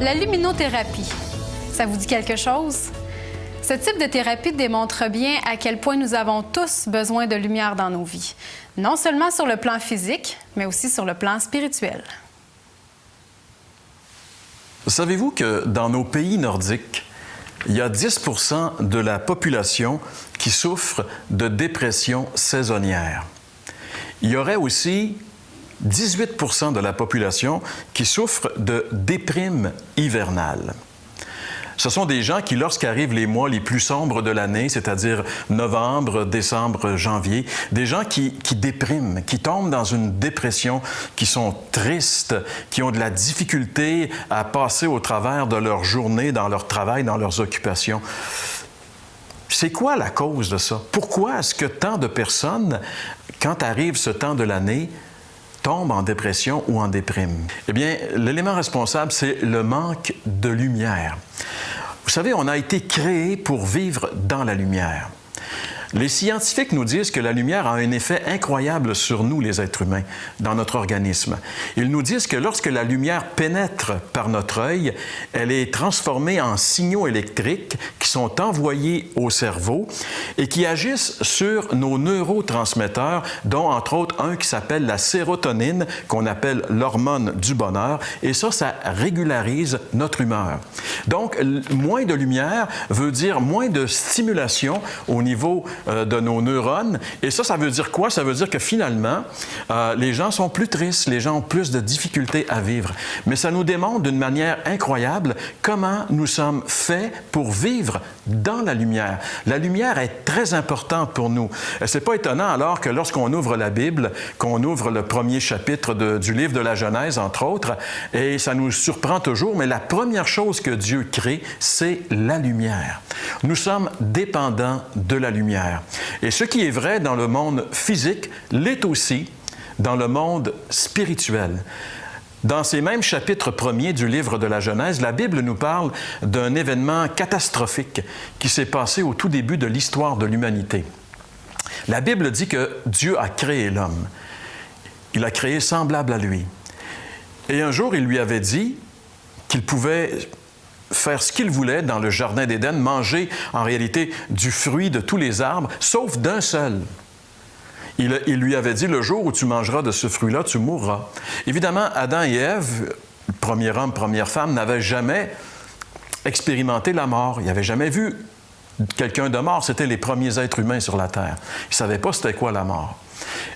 La luminothérapie, ça vous dit quelque chose? Ce type de thérapie démontre bien à quel point nous avons tous besoin de lumière dans nos vies, non seulement sur le plan physique, mais aussi sur le plan spirituel. Savez-vous que dans nos pays nordiques, il y a 10% de la population qui souffre de dépression saisonnière. Il y aurait aussi 18% de la population qui souffre de déprime hivernale. Ce sont des gens qui, lorsqu'arrivent les mois les plus sombres de l'année, c'est-à-dire novembre, décembre, janvier, des gens qui dépriment, qui tombent dans une dépression, qui sont tristes, qui ont de la difficulté à passer au travers de leur journée, dans leur travail, dans leurs occupations. C'est quoi la cause de ça? Pourquoi est-ce que tant de personnes, quand arrive ce temps de l'année, tombent en dépression ou en déprime? Eh bien, l'élément responsable, c'est le manque de lumière. Vous savez, on a été créé pour vivre dans la lumière. Les scientifiques nous disent que la lumière a un effet incroyable sur nous, les êtres humains, dans notre organisme. Ils nous disent que lorsque la lumière pénètre par notre œil, elle est transformée en signaux électriques qui sont envoyés au cerveau et qui agissent sur nos neurotransmetteurs, dont entre autres un qui s'appelle la sérotonine, qu'on appelle l'hormone du bonheur, et ça régularise notre humeur. Donc, moins de lumière veut dire moins de stimulation au niveau de nos neurones. Et ça veut dire quoi? Ça veut dire que finalement, les gens sont plus tristes, les gens ont plus de difficultés à vivre. Mais ça nous démontre d'une manière incroyable comment nous sommes faits pour vivre dans la lumière. La lumière est très importante pour nous. C'est pas étonnant alors que lorsqu'on ouvre la Bible, qu'on ouvre le premier chapitre du livre de la Genèse, entre autres, et ça nous surprend toujours, mais la première chose que Dieu crée, c'est la lumière. Nous sommes dépendants de la lumière. Et ce qui est vrai dans le monde physique l'est aussi dans le monde spirituel. Dans ces mêmes chapitres premiers du livre de la Genèse, la Bible nous parle d'un événement catastrophique qui s'est passé au tout début de l'histoire de l'humanité. La Bible dit que Dieu a créé l'homme. Il a créé semblable à lui. Et un jour, il lui avait dit qu'il pouvait faire ce qu'il voulait dans le jardin d'Éden, manger en réalité du fruit de tous les arbres, sauf d'un seul. Il lui avait dit, le jour où tu mangeras de ce fruit-là, tu mourras. Évidemment, Adam et Ève, premier homme, première femme, n'avaient jamais expérimenté la mort. Ils n'avaient jamais vu quelqu'un de mort. C'était les premiers êtres humains sur la Terre. Ils ne savaient pas c'était quoi la mort.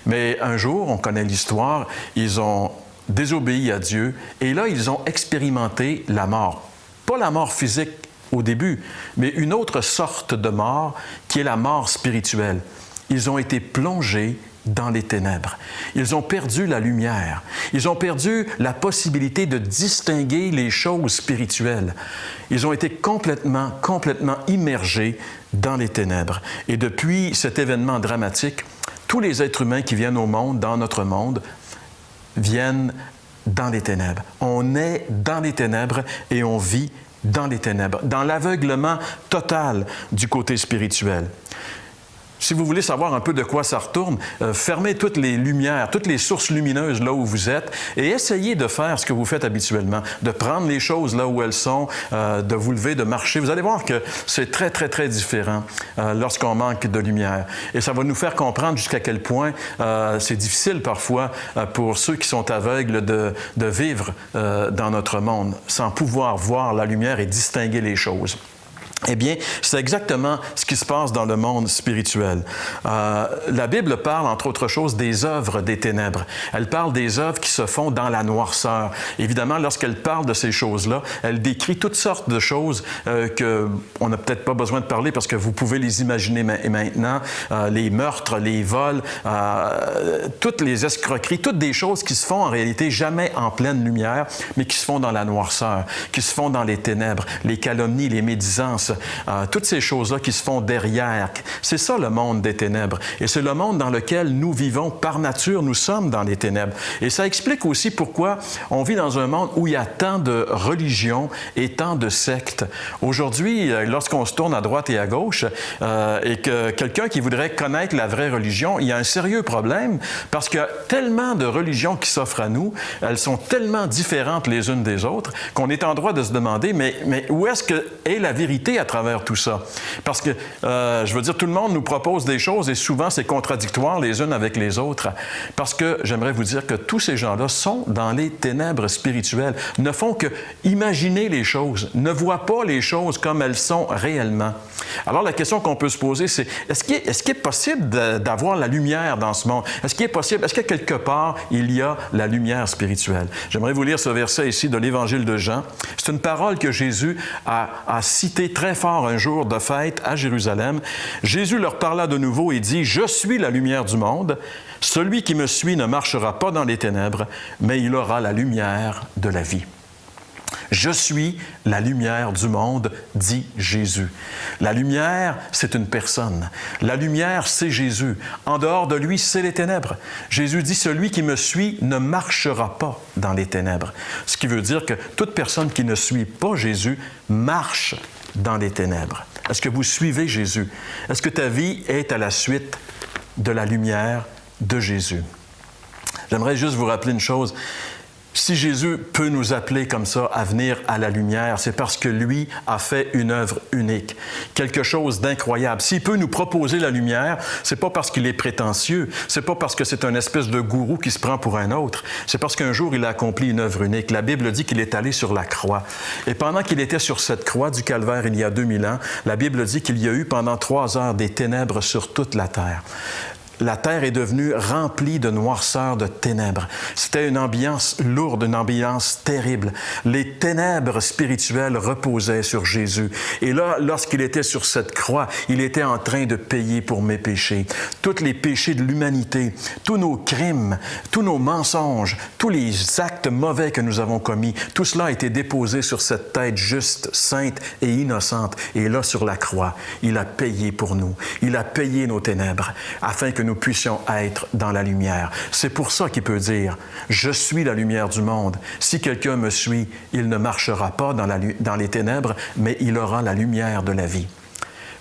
Mais un jour, on connaît l'histoire, ils ont désobéi à Dieu et là, ils ont expérimenté la mort. Pas la mort physique au début, mais une autre sorte de mort qui est la mort spirituelle. Ils ont été plongés dans les ténèbres. Ils ont perdu la lumière. Ils ont perdu la possibilité de distinguer les choses spirituelles. Ils ont été complètement immergés dans les ténèbres. Et depuis cet événement dramatique, tous les êtres humains qui viennent au monde, dans notre monde, viennent dans les ténèbres. On est dans les ténèbres et on vit dans les ténèbres, dans l'aveuglement total du côté spirituel. Si vous voulez savoir un peu de quoi ça retourne, fermez toutes les lumières, toutes les sources lumineuses là où vous êtes et essayez de faire ce que vous faites habituellement, de prendre les choses là où elles sont, de vous lever, de marcher. Vous allez voir que c'est très différent lorsqu'on manque de lumière. Et ça va nous faire comprendre jusqu'à quel point c'est difficile parfois pour ceux qui sont aveugles de vivre dans notre monde sans pouvoir voir la lumière et distinguer les choses. Eh bien, c'est exactement ce qui se passe dans le monde spirituel. La Bible parle, entre autres choses, des œuvres des ténèbres. Elle parle des œuvres qui se font dans la noirceur. Évidemment, lorsqu'elle parle de ces choses-là, elle décrit toutes sortes de choses qu'on n'a peut-être pas besoin de parler parce que vous pouvez les imaginer maintenant. Les meurtres, les vols, toutes les escroqueries, toutes des choses qui se font en réalité jamais en pleine lumière, mais qui se font dans la noirceur, qui se font dans les ténèbres, les calomnies, les médisances, toutes ces choses-là qui se font derrière. C'est ça le monde des ténèbres. Et c'est le monde dans lequel nous vivons par nature. Nous sommes dans les ténèbres. Et ça explique aussi pourquoi on vit dans un monde où il y a tant de religions et tant de sectes. Aujourd'hui, lorsqu'on se tourne à droite et à gauche et que quelqu'un qui voudrait connaître la vraie religion, il y a un sérieux problème parce qu'il y a tellement de religions qui s'offrent à nous, elles sont tellement différentes les unes des autres qu'on est en droit de se demander, mais où est-ce que est la vérité à travers tout ça? Parce que, je veux dire, tout le monde nous propose des choses et souvent c'est contradictoire les unes avec les autres. Parce que j'aimerais vous dire que tous ces gens-là sont dans les ténèbres spirituelles, ne font que imaginer les choses, ne voient pas les choses comme elles sont réellement. Alors la question qu'on peut se poser, c'est est-ce qu'il est possible d'avoir la lumière dans ce monde? Est-ce qu'il est possible, est-ce que quelque part il y a la lumière spirituelle? J'aimerais vous lire ce verset ici de l'Évangile de Jean. C'est une parole que Jésus a citée très fort un jour de fête à Jérusalem. Jésus leur parla de nouveau et dit « Je suis la lumière du monde. Celui qui me suit ne marchera pas dans les ténèbres, mais il aura la lumière de la vie. » Je suis la lumière du monde, dit Jésus. La lumière, c'est une personne. La lumière, c'est Jésus. En dehors de lui, c'est les ténèbres. Jésus dit, celui qui me suit ne marchera pas dans les ténèbres. Ce qui veut dire que toute personne qui ne suit pas Jésus marche dans les ténèbres. Est-ce que vous suivez Jésus? Est-ce que ta vie est à la suite de la lumière de Jésus? J'aimerais juste vous rappeler une chose. Si Jésus peut nous appeler comme ça à venir à la lumière, c'est parce que lui a fait une œuvre unique, quelque chose d'incroyable. S'il peut nous proposer la lumière, c'est pas parce qu'il est prétentieux, c'est pas parce que c'est un espèce de gourou qui se prend pour un autre, c'est parce qu'un jour il a accompli une œuvre unique. La Bible dit qu'il est allé sur la croix. Et pendant qu'il était sur cette croix du Calvaire il y a 2000 ans, la Bible dit qu'il y a eu pendant 3 heures des ténèbres sur toute la terre. La terre est devenue remplie de noirceur, de ténèbres. C'était une ambiance lourde, une ambiance terrible. Les ténèbres spirituelles reposaient sur Jésus. Et là, lorsqu'il était sur cette croix, il était en train de payer pour mes péchés. Tous les péchés de l'humanité, tous nos crimes, tous nos mensonges, tous les actes mauvais que nous avons commis, tout cela a été déposé sur cette tête juste, sainte et innocente. Et là, sur la croix, il a payé pour nous. Il a payé nos ténèbres afin que nous puissions être dans la lumière. C'est pour ça qu'il peut dire « Je suis la lumière du monde. Si quelqu'un me suit, il ne marchera pas dans les ténèbres, mais il aura la lumière de la vie. »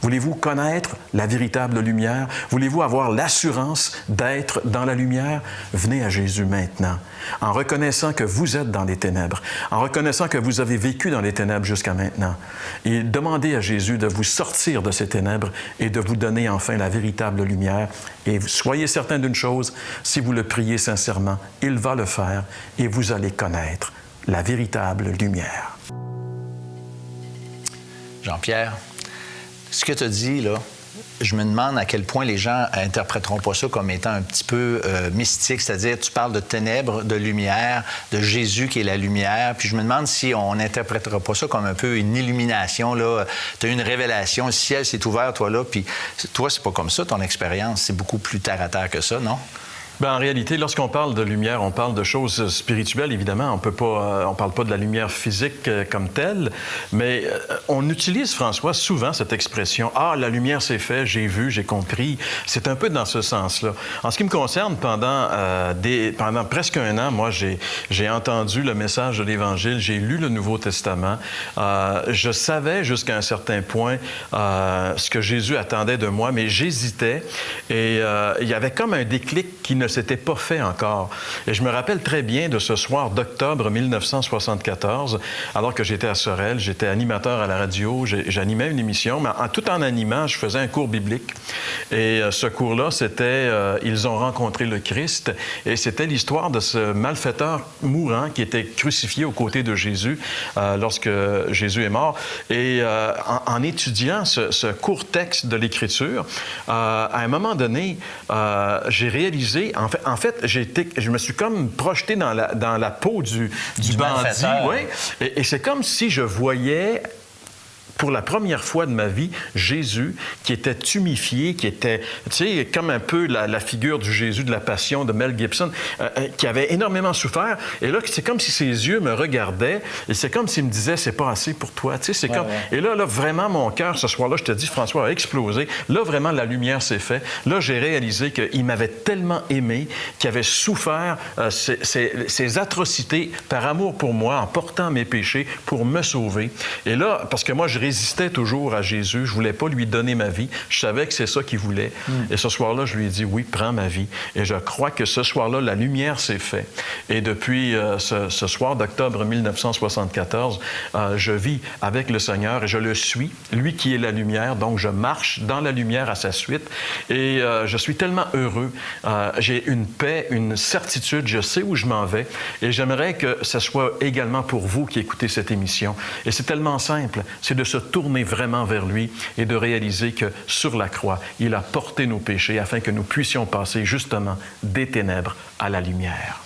Voulez-vous connaître la véritable lumière? Voulez-vous avoir l'assurance d'être dans la lumière? Venez à Jésus maintenant, en reconnaissant que vous êtes dans les ténèbres, en reconnaissant que vous avez vécu dans les ténèbres jusqu'à maintenant. Et demandez à Jésus de vous sortir de ces ténèbres et de vous donner enfin la véritable lumière. Et soyez certain d'une chose, si vous le priez sincèrement, il va le faire et vous allez connaître la véritable lumière. Jean-Pierre, ce que tu as dit, là, je me demande à quel point les gens interpréteront pas ça comme étant un petit peu mystique, c'est-à-dire tu parles de ténèbres, de lumière, de Jésus qui est la lumière, puis je me demande si on n'interprétera pas ça comme un peu une illumination, là. Tu as eu une révélation, le ciel s'est ouvert, toi, là, puis toi, c'est pas comme ça, ton expérience, c'est beaucoup plus terre à terre que ça, non? Bien, en réalité, lorsqu'on parle de lumière, on parle de choses spirituelles, évidemment. On parle pas de la lumière physique comme telle, mais on utilise, François, souvent cette expression « Ah, la lumière s'est faite, j'ai vu, j'ai compris ». C'est un peu dans ce sens-là. En ce qui me concerne, pendant presque 1 an, moi, j'ai entendu le message de l'Évangile, j'ai lu le Nouveau Testament. Je savais jusqu'à un certain point ce que Jésus attendait de moi, mais j'hésitais et il y avait comme un déclic qui ne s'était pas fait encore. Et je me rappelle très bien de ce soir d'octobre 1974, alors que j'étais à Sorel, j'étais animateur à la radio, j'animais une émission, mais tout en animant, je faisais un cours biblique. Et ce cours-là, c'était « Ils ont rencontré le Christ », et c'était l'histoire de ce malfaiteur mourant qui était crucifié aux côtés de Jésus lorsque Jésus est mort. Et en étudiant ce court texte de l'Écriture, à un moment donné, j'ai réalisé, en fait, je me suis comme projeté dans la peau du bandit. Oui. Et c'est comme si je voyais pour la première fois de ma vie, Jésus, qui était tumifié, qui était, tu sais, comme un peu la figure du Jésus de la Passion de Mel Gibson, qui avait énormément souffert. Et là, c'est comme si ses yeux me regardaient et c'est comme s'il me disait, c'est pas assez pour toi. Tu sais, c'est comme... Et là, vraiment, mon cœur, ce soir-là, je te dis, François, a explosé. Là, vraiment, la lumière s'est faite. Là, j'ai réalisé qu'il m'avait tellement aimé, qu'il avait souffert ces atrocités par amour pour moi, en portant mes péchés pour me sauver. Et là, parce que moi, je résistais toujours à Jésus, je voulais pas lui donner ma vie. Je savais que c'est ça qu'il voulait. Et ce soir-là, je lui ai dit, oui, prends ma vie. Et je crois que ce soir-là, la lumière s'est faite. Et depuis ce soir d'octobre 1974, je vis avec le Seigneur et je le suis, lui qui est la lumière. Donc, je marche dans la lumière à sa suite. Et je suis tellement heureux. J'ai une paix, une certitude. Je sais où je m'en vais. Et j'aimerais que ce soit également pour vous qui écoutez cette émission. Et c'est tellement simple. C'est de se tourner vraiment vers lui et de réaliser que sur la croix, il a porté nos péchés afin que nous puissions passer justement des ténèbres à la lumière.